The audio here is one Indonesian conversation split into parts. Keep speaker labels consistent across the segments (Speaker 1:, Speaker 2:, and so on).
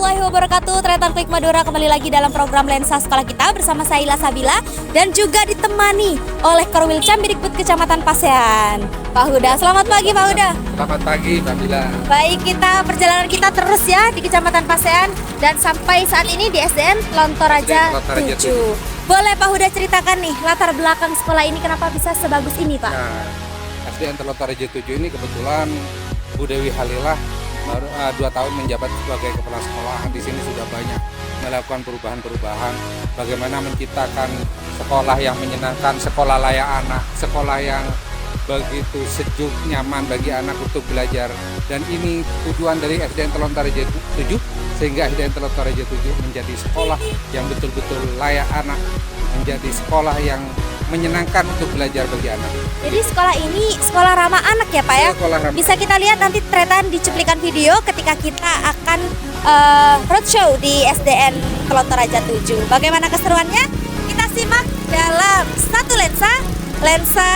Speaker 1: warahmatullahi wabarakatuh. Tretan Klik Madura kembali lagi dalam program Lensa Sekolah Kita bersama saya Ila Sabila dan juga ditemani oleh Korwil Cambirikbud Kecamatan Pasean, Pak Huda. Selamat pagi Pak Huda.
Speaker 2: Selamat pagi Mbak Bila.
Speaker 1: Baik, perjalanan kita terus ya di Kecamatan Pasean dan sampai saat ini di SDN Lontoraja 7. Boleh Pak Huda ceritakan nih latar belakang sekolah ini kenapa bisa sebagus ini Pak?
Speaker 2: Nah, SDN Lontoraja 7 ini kebetulan Bu Dewi Halilah baru 2 tahun menjabat sebagai kepala sekolah. Di sini sudah banyak melakukan perubahan-perubahan, bagaimana menciptakan sekolah yang menyenangkan, sekolah layak anak, sekolah yang begitu sejuk, nyaman bagi anak untuk belajar. Dan ini tujuan dari SDN Lontoraja 7, sehingga SDN Lontoraja 7 menjadi sekolah yang betul-betul layak anak, menjadi sekolah yang menyenangkan untuk belajar bagi anak.
Speaker 1: Jadi sekolah ini sekolah ramah anak ya Pak ya? Bisa kita lihat nanti Tretan di cuplikan video ketika kita akan roadshow di SDN Lontoraja 7. Bagaimana keseruannya? Kita simak dalam satu lensa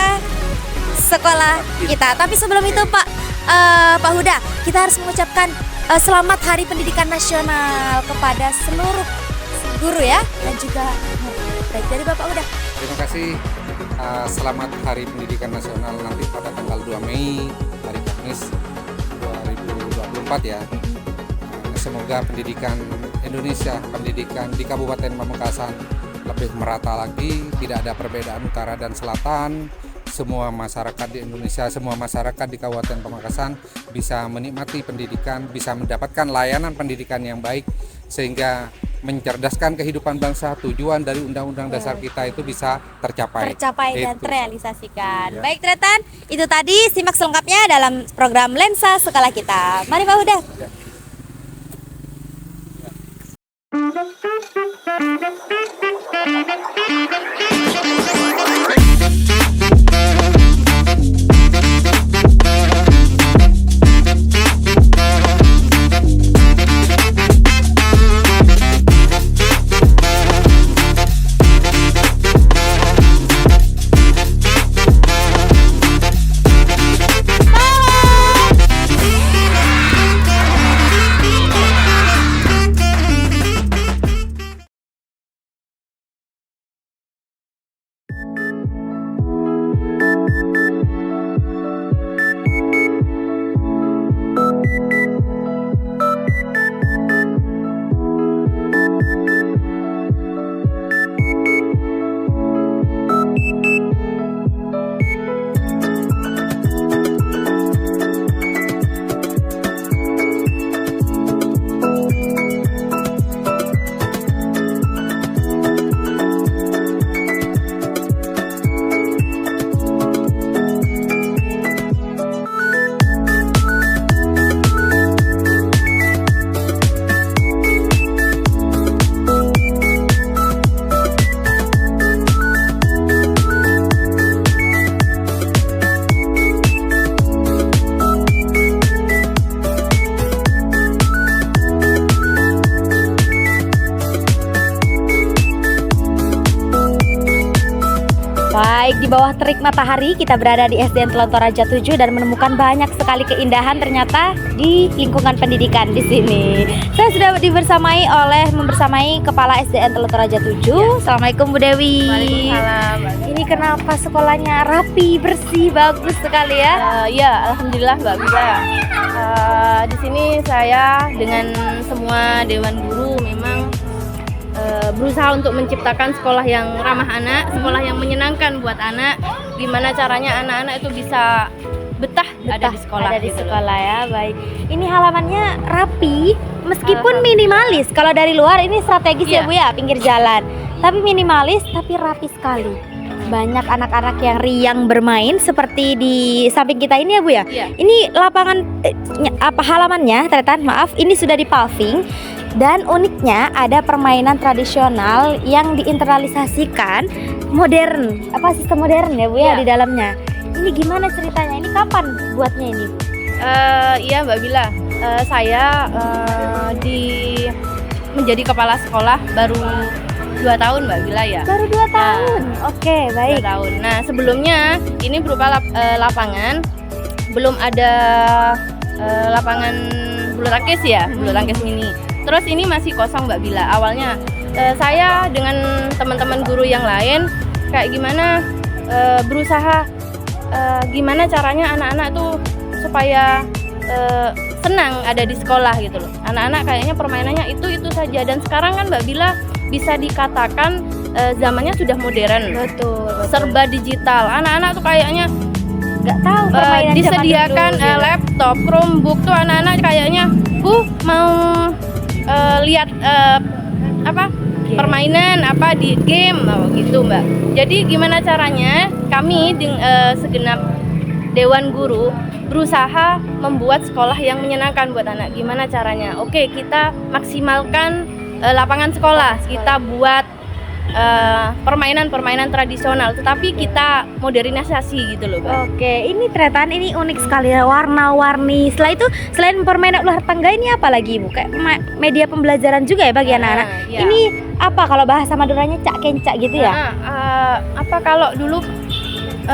Speaker 1: sekolah kita. Tapi sebelum itu Pak Huda, kita harus mengucapkan selamat Hari Pendidikan Nasional kepada seluruh guru ya dan juga baik dari Bapak Huda.
Speaker 2: Terima kasih. Selamat Hari Pendidikan Nasional nanti pada tanggal 2 Mei, hari Kamis 2024 ya. Semoga pendidikan Indonesia, pendidikan di Kabupaten Pamekasan lebih merata lagi, tidak ada perbedaan utara dan selatan. Semua masyarakat di Indonesia, semua masyarakat di Kabupaten Pamekasan bisa menikmati pendidikan, bisa mendapatkan layanan pendidikan yang baik, sehingga mencerdaskan kehidupan bangsa. Tujuan dari Undang-Undang Dasar kita itu bisa tercapai
Speaker 1: dan terrealisasikan. Ya. Baik Tretan, itu tadi simak selengkapnya dalam program Lensa Sekolah Kita. Mari Pak Huda. Ya. Baik, di bawah terik matahari kita berada di SDN Lontoraja 7 dan menemukan banyak sekali keindahan ternyata di lingkungan pendidikan di sini. Saya sudah membersamai Kepala SDN Lontoraja 7. Ya. Assalamualaikum Bu Dewi.
Speaker 3: Waalaikumsalam.
Speaker 1: Ini kenapa sekolahnya rapi, bersih, bagus sekali ya?
Speaker 3: Ya, alhamdulillah Mbak Bila. Di sini saya dengan semua dewan guru memang berusaha untuk menciptakan sekolah yang ramah anak, sekolah yang menyenangkan buat anak. Gimana caranya anak-anak itu bisa betah ada di sekolah.
Speaker 1: Ada di sekolah ya, baik. Ini halamannya rapi, meskipun minimalis. Kalau dari luar ini strategis ya Bu ya, pinggir jalan. Tapi minimalis, tapi rapi sekali. Banyak anak-anak yang riang bermain seperti di samping kita ini ya Bu ya. Ini lapangan halamannya, Tretan, maaf, ini sudah dipaving. Dan uniknya ada permainan tradisional yang diinternalisasikan modern, sistem modern ya Bu ya di dalamnya. Ini gimana ceritanya? Ini kapan buatnya ini?
Speaker 3: Iya Mbak Bila, saya menjadi kepala sekolah baru 2 tahun Mbak Bila ya.
Speaker 1: Baru 2 tahun. Oke, baik.
Speaker 3: 2 tahun. Nah, sebelumnya ini berupa lapangan, belum ada lapangan bulu tangkis ya, bulu tangkis mini. Terus ini masih kosong Mbak Bila. Awalnya saya dengan teman-teman guru yang lain kayak gimana berusaha gimana caranya anak-anak tuh supaya senang ada di sekolah gitu loh. Anak-anak kayaknya permainannya itu saja, dan sekarang kan Mbak Bila bisa dikatakan zamannya sudah modern.
Speaker 1: Betul.
Speaker 3: Serba digital. Anak-anak tuh kayaknya
Speaker 1: Nggak tahu permainan zaman
Speaker 3: disediakan
Speaker 1: dulu, gitu.
Speaker 3: laptop, Chromebook tuh anak-anak kayaknya mau lihat
Speaker 1: Game.
Speaker 3: permainan apa di game gitu Mbak. Jadi gimana caranya kami segenap Dewan Guru berusaha membuat sekolah yang menyenangkan buat anak. Gimana caranya? Oke, kita maksimalkan lapangan sekolah, kita buat permainan-permainan tradisional, tetapi kita modernisasi gitu loh Mbak.
Speaker 1: Oke, ini tretan ini unik sekali ya, warna-warni. Setelah itu, selain permainan ular tangga ini apa lagi Ibu? Kayak media pembelajaran juga ya bagi anak-anak.
Speaker 3: Iya.
Speaker 1: Ini apa kalau bahasa Maduranya cak kencak gitu ya?
Speaker 3: Apa kalau dulu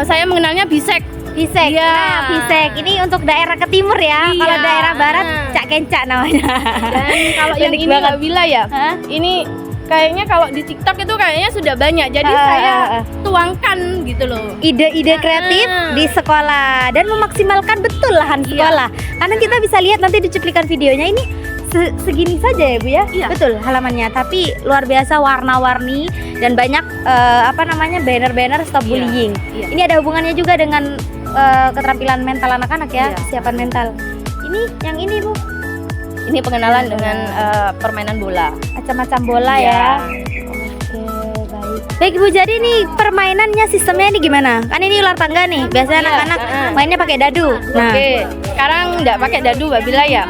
Speaker 3: saya mengenalnya bisek.
Speaker 1: Pisek.
Speaker 3: Iya.
Speaker 1: Nah, pisek. Ini untuk daerah ke timur ya.
Speaker 3: Iya.
Speaker 1: Kalau daerah barat cak kencak namanya.
Speaker 3: Dan kalau yang
Speaker 1: Unik
Speaker 3: ini
Speaker 1: banget.
Speaker 3: Mbak Bila ya,
Speaker 1: Hah?
Speaker 3: ini kayaknya kalau di TikTok itu kayaknya sudah banyak. Jadi saya tuangkan gitu loh.
Speaker 1: Ide-ide kreatif di sekolah dan memaksimalkan betul lahan sekolah. Karena kita bisa lihat nanti di cuplikan videonya ini segini saja ya Bu ya.
Speaker 3: Iya.
Speaker 1: Betul halamannya, tapi luar biasa warna-warni dan banyak banner-banner stop
Speaker 3: Iya.
Speaker 1: bullying.
Speaker 3: Iya.
Speaker 1: Ini ada hubungannya juga dengan keterampilan mental anak-anak ya,
Speaker 3: Iya.
Speaker 1: kesiapan mental. Ini yang ini Bu,
Speaker 3: Ini pengenalan dengan permainan bola.
Speaker 1: macam-macam bola
Speaker 3: Iya.
Speaker 1: ya. Oke, baik. Baik Bu, jadi nih permainannya sistemnya ini gimana? Kan ini ular tangga nih. Biasanya
Speaker 3: Iya,
Speaker 1: anak-anak mainnya pakai dadu. Nah,
Speaker 3: Oke, sekarang nggak pakai dadu Mbak Bila ya.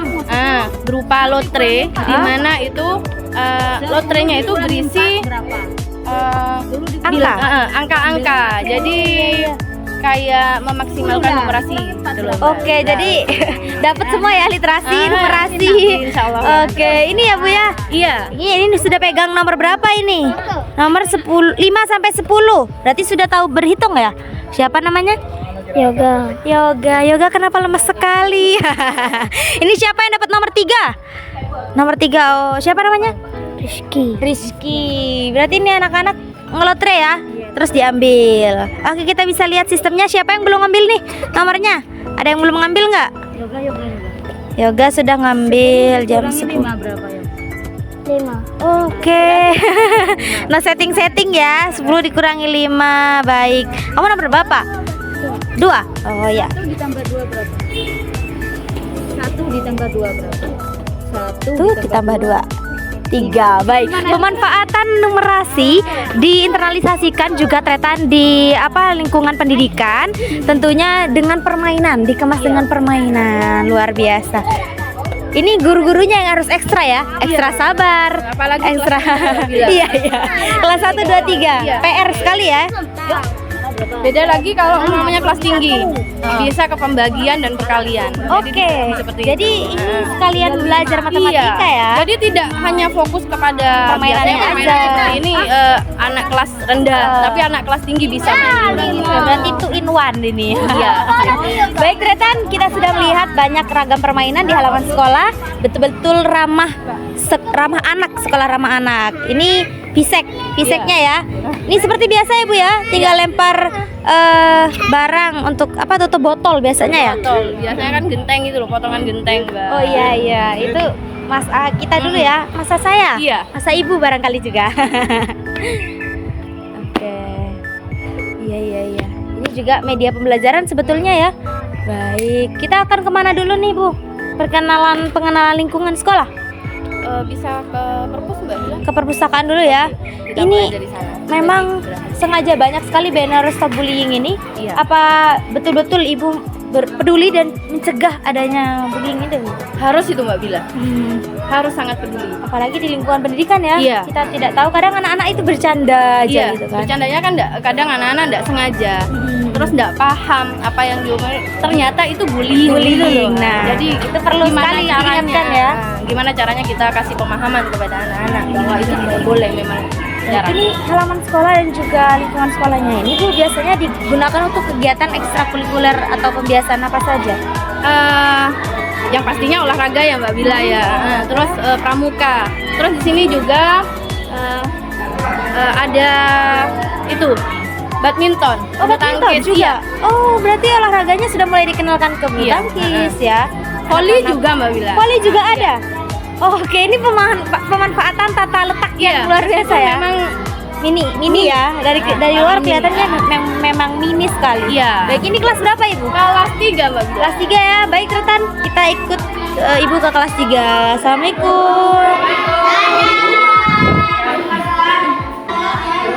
Speaker 3: Berupa lotre, di mana itu lotrenya itu berisi
Speaker 1: Angka?
Speaker 3: angka-angka. Jadi kayak memaksimalkan numerasi gitu loh, Mbak.
Speaker 1: Oke, jadi dapat semua ya literasi, numerasi.
Speaker 3: Insya Allah.
Speaker 1: Oke, ini ya Bu ya.
Speaker 3: Iya.
Speaker 1: Ini sudah pegang nomor berapa ini? Nomor 10, 5 sampai 10. Berarti sudah tahu berhitung ya? Siapa namanya? Yoga kenapa lemes sekali? Ini siapa yang dapat nomor 3? Nomor 3, oh siapa namanya? Rizky. Berarti ini anak-anak ngelotre ya? Terus diambil. Oke, kita bisa lihat sistemnya. Siapa yang belum ngambil nih nomornya? Ada yang belum ngambil nggak? Yoga sudah ngambil jam 10.
Speaker 4: 5.
Speaker 1: Oke. Nah, setting ya. 10 dikurangi 5. Baik. Kamu nomor berapa? 2. Oh ya.
Speaker 4: 1 ditambah 2 berapa? 1 ditambah 2 berapa? 1
Speaker 1: Ditambah 2. 3. Baik. Pemanfaatan numerasi diinternalisasikan juga tretan di lingkungan pendidikan, tentunya dengan permainan, dikemas dengan permainan. Luar biasa. Ini guru-gurunya yang harus ekstra ya, ekstra sabar,
Speaker 3: Apalagi
Speaker 1: ekstra.
Speaker 3: kelas 3.
Speaker 1: Iya. Kelas 1 2 3.
Speaker 3: Iya.
Speaker 1: PR sekali ya.
Speaker 3: Beda lagi kalau namanya kelas tinggi, bisa ke pembagian dan perkalian.
Speaker 1: Oke.
Speaker 3: Seperti
Speaker 1: Jadi
Speaker 3: itu.
Speaker 1: ini sekalian belajar matematika
Speaker 3: Iya.
Speaker 1: ya.
Speaker 3: Jadi tidak hanya fokus kepada
Speaker 1: Permainannya
Speaker 3: biasanya
Speaker 1: aja.
Speaker 3: seperti ini anak kelas rendah, tapi anak kelas tinggi bisa main ini.
Speaker 1: Berarti 2 in 1 ini.
Speaker 3: Iya.
Speaker 1: Baik Tretan, kita sudah melihat banyak ragam permainan di halaman sekolah, betul-betul ramah anak, sekolah ramah anak. Ini piseknya ya. Ini seperti biasa ya Bu ya, tinggal lempar barang untuk tutup botol biasanya ya.
Speaker 3: Betul. Biasanya kan genteng gitu loh, potongan genteng, Mbak.
Speaker 1: Oh iya, itu kita dulu ya, masa saya,
Speaker 3: Iya.
Speaker 1: masa ibu barangkali juga. Oke, iya. Ini juga media pembelajaran sebetulnya ya. Baik, kita akan kemana dulu nih Bu? Pengenalan lingkungan sekolah.
Speaker 3: Bisa ke perpus Mbak Bila?
Speaker 1: Ke perpustakaan dulu ya.
Speaker 3: Kita
Speaker 1: Ini
Speaker 3: mulai dari sana.
Speaker 1: memang sengaja banyak sekali banner stop bullying ini.
Speaker 3: Iya.
Speaker 1: Apa betul-betul ibu peduli dan mencegah adanya bullying itu?
Speaker 3: Harus itu Mbak Bila. Harus sangat peduli.
Speaker 1: Apalagi di lingkungan pendidikan ya.
Speaker 3: Iya.
Speaker 1: Kita tidak tahu, kadang anak-anak itu bercanda aja
Speaker 3: Iya,
Speaker 1: gitu kan.
Speaker 3: bercandanya kan kadang anak-anak enggak sengaja. Terus enggak paham apa yang diomongin. Ternyata itu bullying. gitu loh.
Speaker 1: Nah,
Speaker 3: Jadi
Speaker 1: itu perlu
Speaker 3: gimana
Speaker 1: sekali
Speaker 3: caranya?
Speaker 1: diingatkan ya.
Speaker 3: Gimana caranya kita kasih pemahaman kepada anak-anak bahwa itu tidak boleh memang.
Speaker 1: Ini halaman sekolah dan juga lingkungan sekolahnya ini Bu biasanya digunakan untuk kegiatan ekstrakurikuler atau pembiasaan apa saja?
Speaker 3: yang pastinya olahraga ya Mbak Bila ya. Nah, terus pramuka. Terus di sini juga ada itu badminton.
Speaker 1: Oh,
Speaker 3: bulu
Speaker 1: badminton
Speaker 3: tangkis,
Speaker 1: juga.
Speaker 3: iya.
Speaker 1: Oh, berarti olahraganya sudah mulai dikenalkan ke bulu
Speaker 3: Iya.
Speaker 1: tangkis ya.
Speaker 3: Voli juga Mbak Bila.
Speaker 1: Voli juga ada. Oh, oke, ini pemanfaatan tata letak yang
Speaker 3: Iya,
Speaker 1: luar biasa
Speaker 3: itu
Speaker 1: ya.
Speaker 3: Memang
Speaker 1: Mini ya. Dari luar kelihatannya memang mini sekali.
Speaker 3: Iya.
Speaker 1: Baik, ini kelas berapa Ibu?
Speaker 3: kelas 3 Mbak Bila.
Speaker 1: Kelas 3 ya. Baik, Retan, kita ikut Ibu ke kelas 3. Assalamualaikum.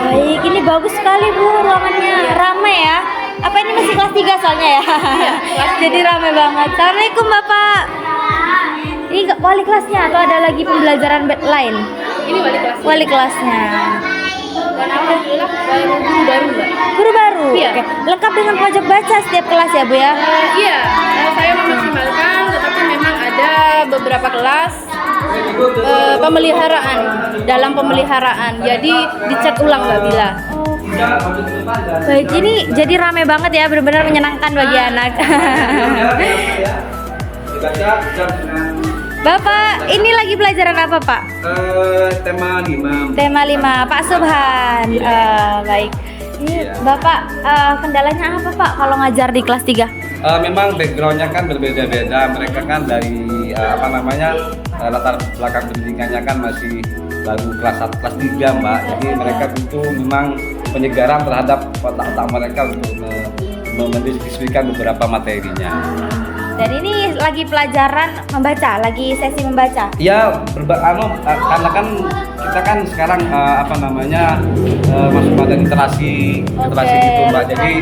Speaker 1: Baik, ini bagus sekali Bu ruangannya. Ramai ya. Apa ini masih kelas 3 soalnya ya? Jadi ramai banget. Assalamualaikum Bapak. Ini wali kelasnya atau ada lagi pembelajaran lain?
Speaker 3: Ini wali kelas.
Speaker 1: Wali kelasnya.
Speaker 3: Dan alhamdulillah guru baru Mbak.
Speaker 1: Guru baru.
Speaker 3: Iya.
Speaker 1: Oke. Lengkap dengan pojok baca setiap kelas ya Bu ya?
Speaker 3: Iya, saya memaksimalkan, tetapi memang ada beberapa kelas pemeliharaan, dalam pemeliharaan, jadi dicat ulang Mbak Bila.
Speaker 1: Baik, ini jadi rame banget ya, benar-benar menyenangkan bagi anak. Bapak, ini lagi pelajaran apa Pak?
Speaker 5: Tema 5.
Speaker 1: Tema 5, Pak Subhan. Baik. Ini Bapak, kendalanya apa Pak kalau ngajar di kelas 3?
Speaker 5: Memang backgroundnya kan berbeda-beda. Mereka kan dari latar belakang pendidikannya kan masih baru kelas 1, kelas 3 Mbak. Jadi mereka butuh memang penyegaran terhadap otak-otak mereka untuk mendiskusikan beberapa materinya.
Speaker 1: Dan ini lagi pelajaran membaca, lagi sesi membaca.
Speaker 5: Ya, karena kan kita kan sekarang masuk pada literasi gitu Mbak. Jadi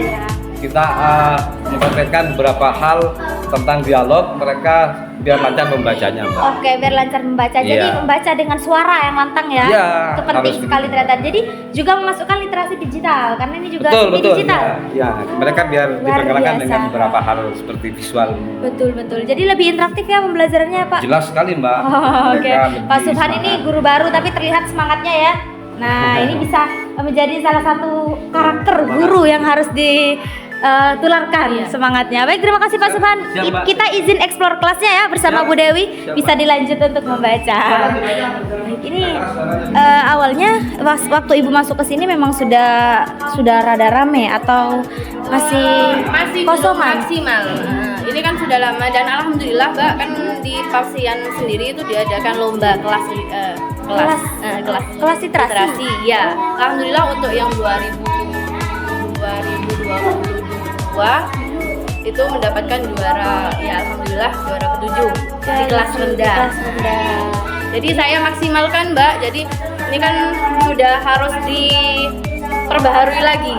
Speaker 5: kita mempraktekkan beberapa hal tentang dialog, mereka biar lancar membacanya Mbak.
Speaker 1: Oke, biar lancar membaca. Jadi
Speaker 5: Iya.
Speaker 1: membaca dengan suara yang lantang ya.
Speaker 5: Iya,
Speaker 1: Itu penting
Speaker 5: harus
Speaker 1: sekali ternyata. Jadi juga memasukkan literasi digital karena ini juga
Speaker 5: Betul,
Speaker 1: seni
Speaker 5: betul.
Speaker 1: digital.
Speaker 5: Ya, mereka biar
Speaker 1: Luar
Speaker 5: diperkenalkan
Speaker 1: biasa.
Speaker 5: dengan beberapa hal seperti visual.
Speaker 1: Betul. Jadi lebih interaktif ya pembelajarannya Pak.
Speaker 5: Jelas sekali Mbak.
Speaker 1: Oh, oke.
Speaker 5: Mereka lebih
Speaker 1: Pak Subhan ini
Speaker 5: semangat.
Speaker 1: guru baru tapi terlihat semangatnya ya. Nah, ini bisa menjadi salah satu karakter guru yang harus ditularkan semangatnya. Baik, terima kasih Pak Subhan.
Speaker 5: Siap, Mbak.
Speaker 1: Kita izin explore kelasnya ya bersama
Speaker 5: Siap.
Speaker 1: Bu Dewi.
Speaker 5: Siap,
Speaker 1: Bisa dilanjut untuk membaca. Baik, ini awalnya waktu Ibu masuk ke sini memang sudah rada rame atau masih
Speaker 3: Masih belum
Speaker 1: kosongan?
Speaker 3: maksimal. Nah, ini kan sudah lama dan alhamdulillah Mbak kan di Pasian sendiri itu diadakan lomba kelas
Speaker 1: Kelas literasi.
Speaker 3: Ya, alhamdulillah untuk yang 2022 itu mendapatkan juara, ya alhamdulillah juara ke-7 di kelas rendah.
Speaker 1: Kelas rendah.
Speaker 3: Jadi saya maksimalkan Mbak. Jadi ini kan sudah harus diperbaharui lagi.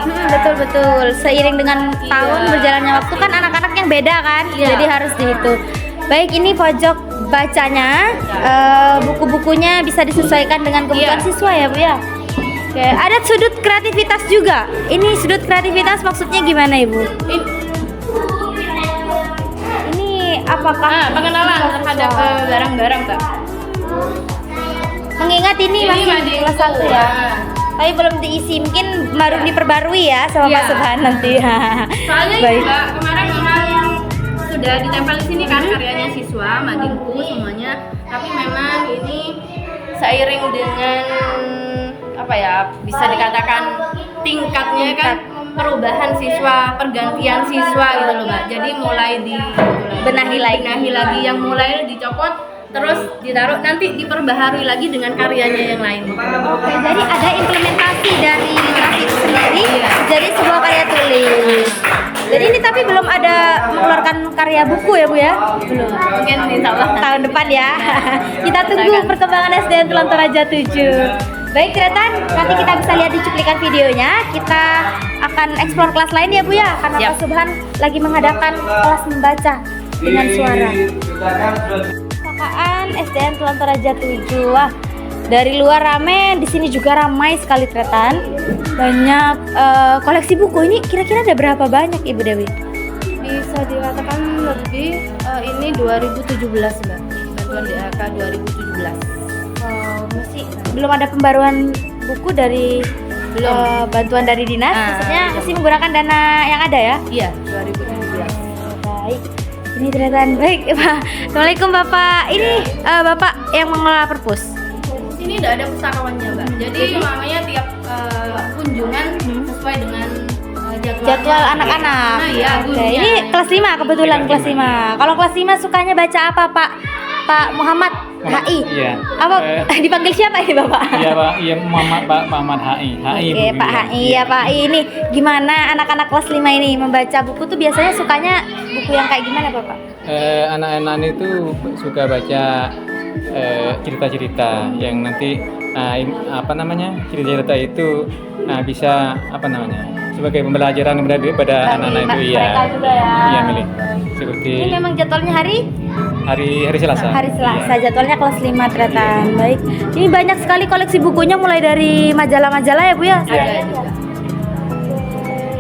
Speaker 1: Betul. Seiring dengan
Speaker 3: Iya.
Speaker 1: tahun berjalannya waktu kan anak-anak yang beda kan,
Speaker 3: Iya.
Speaker 1: jadi harus dihitung. Baik, ini pojok bacanya, buku-bukunya bisa disesuaikan dengan kebutuhan
Speaker 3: Iya.
Speaker 1: siswa ya Bu ya. Oke, ada sudut kreativitas juga. Ini sudut kreativitas maksudnya gimana Ibu? Ini apakah
Speaker 3: Pengenalan terhadap barang-barang Mbak.
Speaker 1: mengingat ini masih
Speaker 3: Mading
Speaker 1: kelas 1 ya? Tapi belum diisi, mungkin baru diperbarui ya sama
Speaker 3: Iya.
Speaker 1: Pak Subhan nanti.
Speaker 3: Soalnya
Speaker 1: Baik.
Speaker 3: juga kemarin memang sudah ditempel di sini kan karyanya siswa, madingku semuanya. Tapi memang ini seiring dengan bisa dikatakan tingkatnya kan perubahan siswa, pergantian siswa gitu loh Mbak. Jadi mulai
Speaker 1: Benahi lagi.
Speaker 3: yang mulai dicopot terus ditaruh nanti diperbaharui lagi dengan karyanya yang lain.
Speaker 1: Oke, jadi ada implementasi dari literasi itu sendiri jadi sebuah karya tulis. Jadi ini tapi belum ada mengeluarkan karya buku ya Bu ya?
Speaker 3: Belum. Mungkin insya Allah
Speaker 1: Tahun depan ya. Kita tunggu perkembangan SDN Tulan Toraja 7. Baik, Retan, nanti kita bisa lihat di cuplikan videonya. Kita akan eksplor kelas lain ya Bu ya, karena
Speaker 3: Siap.
Speaker 1: Pak Subhan lagi mengadakan kelas membaca dengan suara. KKN SDN Tulan Toraja 7. Wah, dari luar rame, di sini juga ramai sekali Retan. Banyak koleksi buku. Ini kira-kira ada berapa banyak Ibu Dewi?
Speaker 3: bisa dikatakan lebih ini 2017 Mbak. Bantuan DAK 2017.
Speaker 1: Masih belum ada pembaruan buku dari bantuan dari dinas, maksudnya masih menggunakan dana yang ada ya?
Speaker 3: Iya, 2017.
Speaker 1: Baik. Ini ternyata baik, Pak. Assalamualaikum Bapak. Ini Bapak yang mengelola perpus.
Speaker 3: Sini udah ada pustakawannya, Mbak. Jadi namanya tiap kunjungan sesuai dengan
Speaker 1: Jadwal anak-anak.
Speaker 3: Iya,
Speaker 1: Oke, ini kelas 5 kebetulan kelas 5. Kalau kelas 5 sukanya baca apa, Pak? Pak Muhammad HI.
Speaker 6: Iya.
Speaker 1: Apa dipanggil siapa ini, Bapak?
Speaker 6: Iya Pak, iya Pak Muhammad HI.
Speaker 1: Oke, Pak HI ya Pak HI. Ini gimana anak-anak kelas 5 ini membaca buku tuh biasanya sukanya buku yang kayak gimana, Bapak?
Speaker 6: Anak-anak itu suka baca cerita-cerita yang nanti cerita-cerita itu bisa sebagai pembelajaran pada anak-anak itu
Speaker 1: mereka juga ya.
Speaker 6: Iya milik. Seperti
Speaker 1: Ini memang jadwalnya hari
Speaker 6: Selasa.
Speaker 1: Hari Selasa,
Speaker 6: Iya.
Speaker 1: jadwalnya kelas 5 ternyata. Baik. Ini banyak sekali koleksi bukunya mulai dari majalah-majalah ya Bu ya.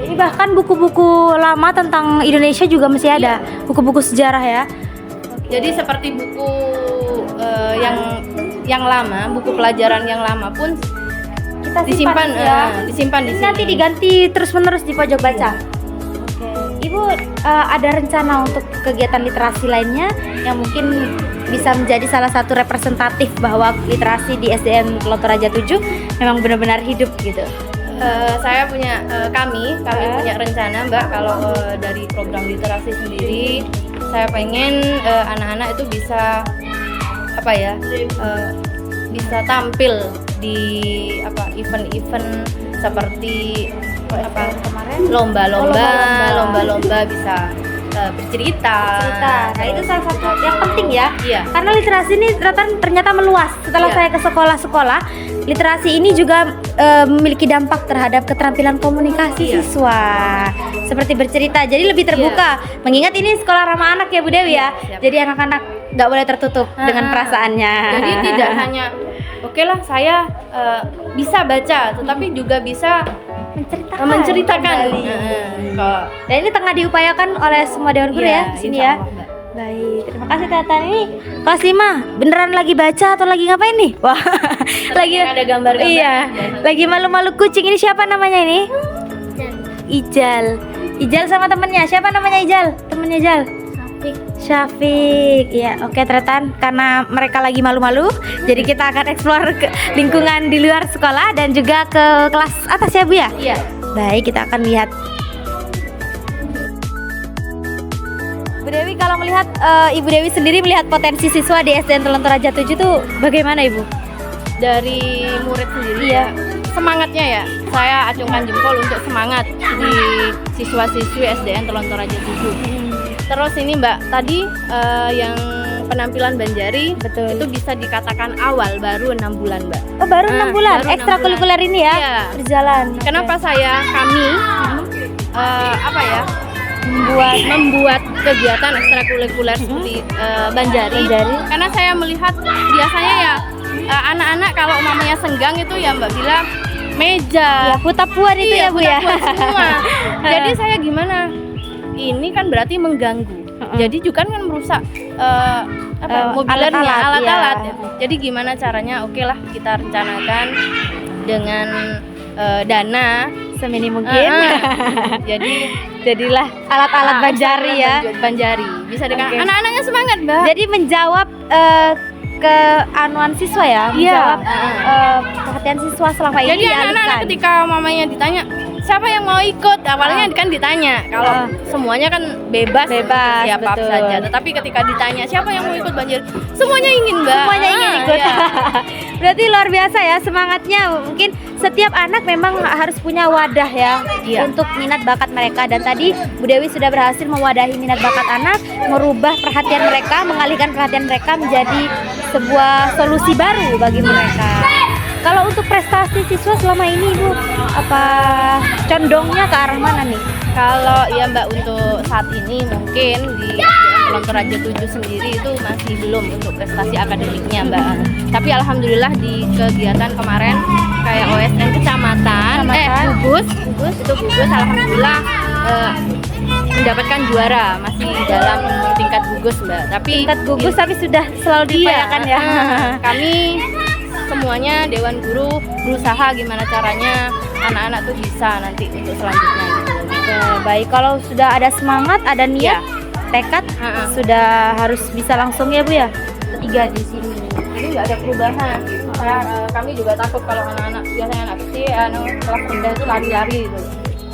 Speaker 1: Ini bahkan buku-buku lama tentang Indonesia juga masih ada. Buku-buku sejarah ya.
Speaker 3: Jadi seperti buku yang lama, buku pelajaran yang lama pun
Speaker 1: Kita
Speaker 3: disimpan
Speaker 1: simpan
Speaker 3: di
Speaker 1: Ini
Speaker 3: sini.
Speaker 1: nanti diganti terus-menerus di pojok baca. Oke. Ibu ada rencana untuk kegiatan literasi lainnya yang mungkin bisa menjadi salah satu representatif bahwa literasi di SDN Telontoraja 7 memang benar-benar hidup gitu.
Speaker 3: Saya punya kami punya rencana, Mbak, kalau dari program literasi sendiri saya pengen anak-anak itu bisa bisa tampil di event-event seperti lomba-lomba bisa bercerita.
Speaker 1: Nah, itu salah satu yang penting ya.
Speaker 3: Iya.
Speaker 1: Karena literasi ini ternyata meluas. Setelah
Speaker 3: Iya.
Speaker 1: saya ke sekolah-sekolah, literasi ini juga memiliki dampak terhadap keterampilan komunikasi
Speaker 3: Iya.
Speaker 1: siswa. Seperti bercerita, jadi lebih terbuka. Mengingat ini sekolah ramah anak ya Bu Dewi ya.
Speaker 3: Siap.
Speaker 1: Jadi anak-anak nggak boleh tertutup dengan perasaannya.
Speaker 3: Jadi tidak hanya oke lah saya bisa baca, tetapi juga bisa menceritakan.
Speaker 1: kembali. Dan ini tengah diupayakan oleh semua dewan guru ya sini ya. Baik, terima kasih Tata. Ini kelas 5 beneran lagi baca atau lagi ngapain nih? Wah, lagi
Speaker 3: ada gambar-gambar.
Speaker 1: Iya, lagi malu-malu kucing. Ini siapa namanya ini? Ijal. Ijal sama temennya. Siapa namanya Ijal? Temennya Ijal. Syafiq. Ya, oke Tretan. Karena mereka lagi malu-malu, jadi kita akan explore ke lingkungan di luar sekolah dan juga ke kelas atas ya Bu ya.
Speaker 3: Iya.
Speaker 1: Baik, kita akan lihat. Bu Dewi, kalau melihat Ibu Dewi sendiri melihat potensi siswa di SDN Telontoraja 7 itu bagaimana Ibu?
Speaker 3: Dari murid sendiri
Speaker 1: Iya.
Speaker 3: semangatnya ya, saya acungkan jempol untuk semangat di siswa-siswi SDN Telontoraja 7. Terus ini Mbak, tadi yang penampilan Banjari
Speaker 1: Betul.
Speaker 3: itu bisa dikatakan awal, baru 6 bulan Mbak.
Speaker 1: Oh, baru 6 bulan
Speaker 3: baru 6
Speaker 1: ekstrakurikuler ini ya
Speaker 3: Iya.
Speaker 1: berjalan.
Speaker 3: Kenapa kami membuat kegiatan ekstrakurikuler seperti Banjari? Karena saya melihat biasanya ya anak-anak kalau mamanya senggang itu ya Mbak bilang meja,
Speaker 1: Ya, putapuan itu ya Bu ya.
Speaker 3: putapuan semua. Jadi saya gimana? Ini kan berarti mengganggu. Jadi juga kan merusak mobilernya, alat-alat.
Speaker 1: iya.
Speaker 3: Ya. Jadi gimana caranya? Oke lah, kita rencanakan dengan dana
Speaker 1: Seminim mungkin.
Speaker 3: Jadi
Speaker 1: Jadilah alat-alat Banjari ya.
Speaker 3: Banjari. Bisa dengan
Speaker 1: Oke.
Speaker 3: anak-anaknya semangat, Mbak.
Speaker 1: Jadi menjawab keanuan siswa ya, menjawab perhatian siswa selama ini.
Speaker 3: Jadi anak-anak
Speaker 1: dialihkan.
Speaker 3: ketika mamanya ditanya siapa yang mau ikut, awalnya kan ditanya. Kalau semuanya kan bebas,
Speaker 1: Bebas,
Speaker 3: siapa
Speaker 1: betul.
Speaker 3: saja. Tetapi ketika ditanya siapa yang mau ikut Banjir, semuanya ingin, Mbak.
Speaker 1: Semuanya ingin ikut.
Speaker 3: Iya.
Speaker 1: Berarti luar biasa ya semangatnya. Mungkin setiap anak memang harus punya wadah ya
Speaker 3: Iya.
Speaker 1: untuk minat bakat mereka. Dan tadi Bu Dewi sudah berhasil mewadahi minat bakat anak, merubah perhatian mereka, mengalihkan perhatian mereka menjadi sebuah solusi baru bagi mereka. Kalau untuk prestasi siswa selama ini Ibu, apa condongnya ke arah mana nih?
Speaker 3: Kalau ya Mbak, untuk saat ini mungkin di Telontoraja 7 sendiri itu masih belum untuk prestasi akademiknya Mbak. Tapi alhamdulillah di kegiatan kemarin kayak OSN kecamatan, gugus itu alhamdulillah mendapatkan juara, masih dalam tingkat gugus Mbak. Tapi
Speaker 1: Tingkat gugus tapi sudah selalu diupayakan ya.
Speaker 3: Kami semuanya Dewan Guru berusaha gimana caranya anak-anak tuh bisa nanti untuk selanjutnya gitu.
Speaker 1: Oke, baik, kalau sudah ada semangat, ada niat, bertekad
Speaker 3: Ha-ha.
Speaker 1: sudah harus bisa langsung ya Bu ya. 3 di sini.
Speaker 3: Jadi nggak ada perubahan. Kami juga takut kalau anak-anak biasanya anak kecil, kelas rendah itu lari-lari gitu.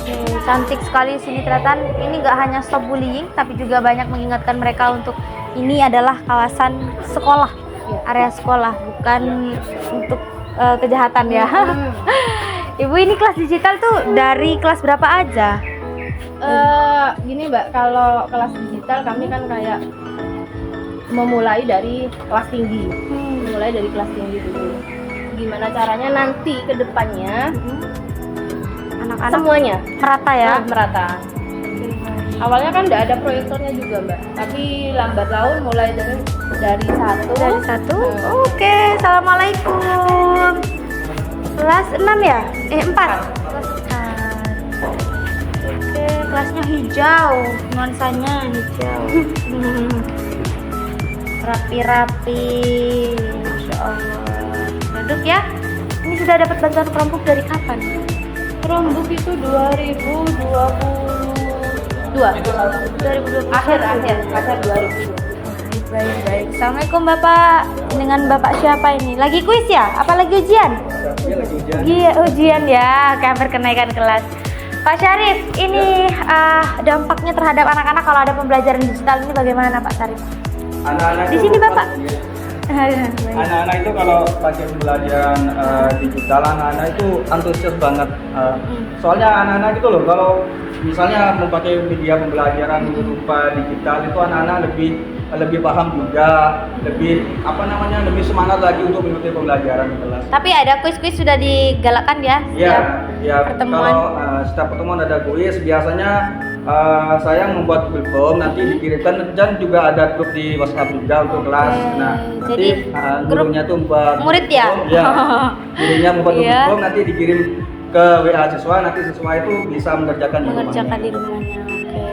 Speaker 1: Oke, cantik sekali di sini ternyata. Ini nggak hanya stop bullying, tapi juga banyak mengingatkan mereka untuk ini adalah kawasan sekolah, area sekolah, bukan untuk kejahatan ya. Ibu, ini kelas digital tuh dari kelas berapa aja?
Speaker 3: Gini Mbak, kalau kelas digital kami kan kayak memulai dari kelas tinggi, mulai dari kelas tinggi dulu. Gimana caranya nanti ke depannya
Speaker 1: Anak-anak
Speaker 3: semuanya
Speaker 1: merata ya.
Speaker 3: merata. Awalnya kan udah ada proyektornya juga Mbak, tapi lambat laun mulai dari satu.
Speaker 1: Dari 1. Oke, assalamualaikum. Kelas 6 ya? 4. Kelas 4. Oke, kelasnya hijau, nuansanya hijau. Rapi-rapi, Masya Allah. Duduk ya. Ini sudah dapat bantuan Chromebook dari kapan?
Speaker 3: Chromebook itu 2022. Akhir 2022.
Speaker 1: Baik. Assalamualaikum Bapak. Dengan Bapak siapa ini? Lagi kuis ya? Apa lagi ujian? Ujian ya, kabar kenaikan kelas. Pak Syarif, ini dampaknya terhadap anak-anak kalau ada pembelajaran digital ini bagaimana Pak Syarif?
Speaker 5: Anak-anak
Speaker 1: Di
Speaker 5: itu
Speaker 1: sini Bapak.
Speaker 5: Anak-anak itu kalau pakai pembelajaran digital, anak-anak itu antusias banget. Soalnya anak-anak itu loh, kalau misalnya mau pakai media pembelajaran berupa digital itu anak-anak lebih paham juga, lebih lebih semangat lagi untuk mengikuti pembelajaran di kelas.
Speaker 1: Tapi ada kuis-kuis sudah digalakkan ya?
Speaker 5: Ya,
Speaker 1: pertemuan.
Speaker 5: kalau setiap pertemuan ada kuis, biasanya saya membuat Google Form, nanti dikirimkan, dan juga ada grup di WhatsApp juga untuk kelas. Nah,
Speaker 1: jadi
Speaker 5: nanti gurunya tuh membuat
Speaker 1: murid ya?
Speaker 5: Google Form, ya. Gurunya membuat
Speaker 1: Iya.
Speaker 5: Google Form, nanti dikirim ke WA siswa, nanti siswa itu bisa mengerjakan
Speaker 1: Mengerjakan di
Speaker 5: rumahnya.
Speaker 1: rumahnya. Oke.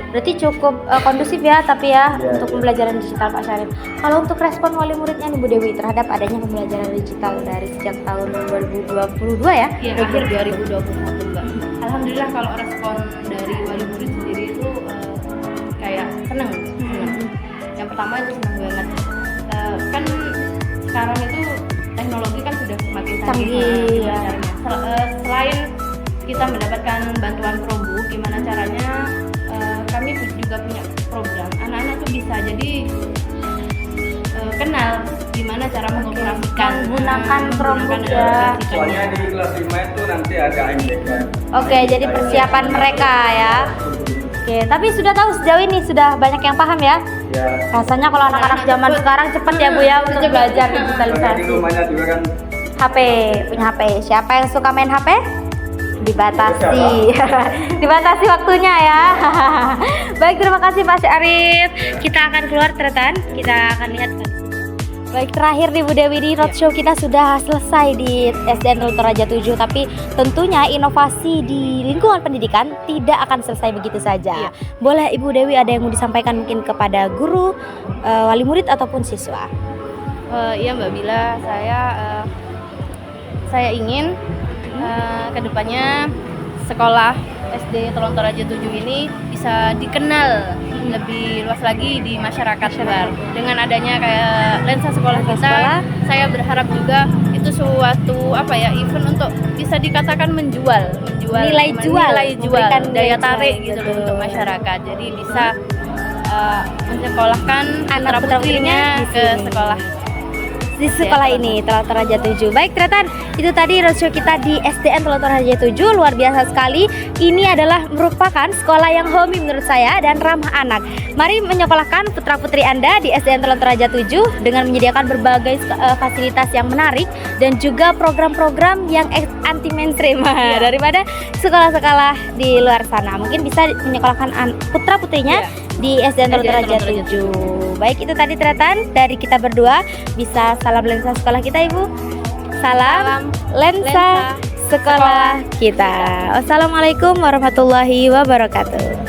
Speaker 1: Berarti cukup kondusif ya, tapi ya
Speaker 5: Iya,
Speaker 1: untuk pembelajaran digital Pak Syarif. Kalau untuk respon wali muridnya nih Bu Dewi terhadap adanya pembelajaran digital dari sejak tahun 2022 ya?
Speaker 3: Iya, akhir 2021 Mbak. Alhamdulillah kalau respon dari wali murid sendiri itu kayak seneng. Yang pertama itu seneng banget. Kan sekarang itu teknologi kan sudah semakin
Speaker 1: Canggih, ya.
Speaker 3: Selain kita mendapatkan bantuan Chromebook, gimana caranya kami juga punya program. Anak-anak tuh bisa jadi kenal gimana cara mengoperasikan
Speaker 1: Menggunakan Chromebook ya.
Speaker 3: aplikasinya.
Speaker 5: Soalnya di kelas 5 itu nanti ada MTK.
Speaker 1: Oke, jadi persiapan mereka ya. Oke, tapi sudah tahu sejauh ini sudah banyak yang paham ya.
Speaker 5: Ya.
Speaker 1: Rasanya kalau anak-anak zaman sekarang cepet ya Bu ya untuk belajar
Speaker 5: Soalnya di
Speaker 1: digitalisasi.
Speaker 5: rumahnya juga kan
Speaker 1: HP, punya HP. Siapa yang suka main HP? Dibatasi. Dibatasi waktunya ya. Baik, terima kasih Pak Syarif. Kita akan keluar teretan. Kita akan lihat. Baik, terakhir nih Bu Dewi, di roadshow kita sudah selesai di SDN Teluk Toraja 7, tapi tentunya inovasi di lingkungan pendidikan tidak akan selesai begitu saja. Boleh Ibu Dewi ada yang mau disampaikan mungkin kepada guru, wali murid ataupun siswa?
Speaker 3: Iya Mbak Bila, saya ingin kedepannya sekolah SD Teluk Toraja 7 ini bisa dikenal lebih luas lagi di masyarakat luar. Dengan adanya kayak lensa sekolah kita, saya berharap juga itu suatu event untuk bisa dikatakan menjual
Speaker 1: Nilai jual, memberikan
Speaker 3: daya
Speaker 1: nilai
Speaker 3: tarik
Speaker 1: jual,
Speaker 3: gitu
Speaker 1: betul.
Speaker 3: loh untuk masyarakat. Jadi bisa menyekolahkan
Speaker 1: Anak
Speaker 3: putra putrinya
Speaker 1: di
Speaker 3: ke
Speaker 1: sini.
Speaker 3: sekolah.
Speaker 1: Di sekolah ini, Teluk Toraja 7. Baik, Tretan, itu tadi roadshow kita di SDN Teluk Toraja 7. Luar biasa sekali. Ini adalah merupakan sekolah yang homey menurut saya dan ramah anak. Mari menyekolahkan putra-putri Anda di SDN Teluk Toraja 7 dengan menyediakan berbagai fasilitas yang menarik dan juga program-program yang anti mainstream daripada sekolah-sekolah di luar sana. Mungkin bisa menyekolahkan putra-putrinya di SDN Teluk Toraja 7. Baik, itu tadi Tretan dari kita berdua. Bisa salam lensa sekolah kita, Ibu. Salam lensa sekolah kita. Wassalamualaikum warahmatullahi wabarakatuh.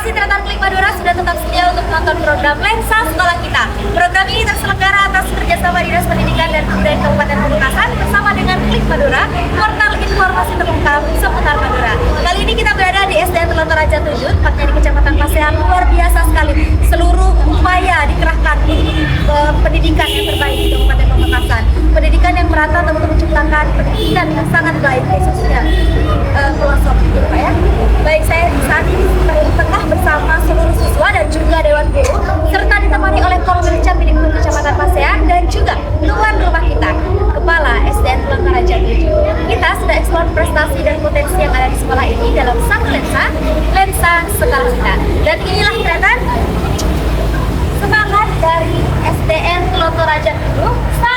Speaker 1: kasih Tretan Klik Madura sudah tetap setia untuk menonton program Lensa Sekolah Kita. Program ini terselenggara atas kerjasama Dinas Pendidikan dan Kebudayaan Kabupaten Pamekasan bersama dengan Klik Madura, portal informasi terungkap seputar Madura. Kali ini kita berada di SDN Telontar Raja 7, tepatnya di Kecamatan Pasean. Luar biasa sekali, seluruh upaya dikerahkan untuk pendidikan yang terbaik di Kabupaten Pamekasan. Pendidikan yang merata untuk menciptakan pendidikan yang sangat baik, khususnya pelosok, Pak ya. Baik, saya saat ini tengah bersama seluruh siswa dan juga Dewan Guru, serta ditemani oleh Korwilcam Bidikdukes Kecamatan Pasean dan juga tuan rumah kita, Kepala SDN Telontar Raja 7. Kita sudah eksplor prestasi dan potensi yang ada di sekolah ini dalam satu lensa Sekolah Kita. Dan inilah Tretan semangat dari SDN Telontar Raja 7.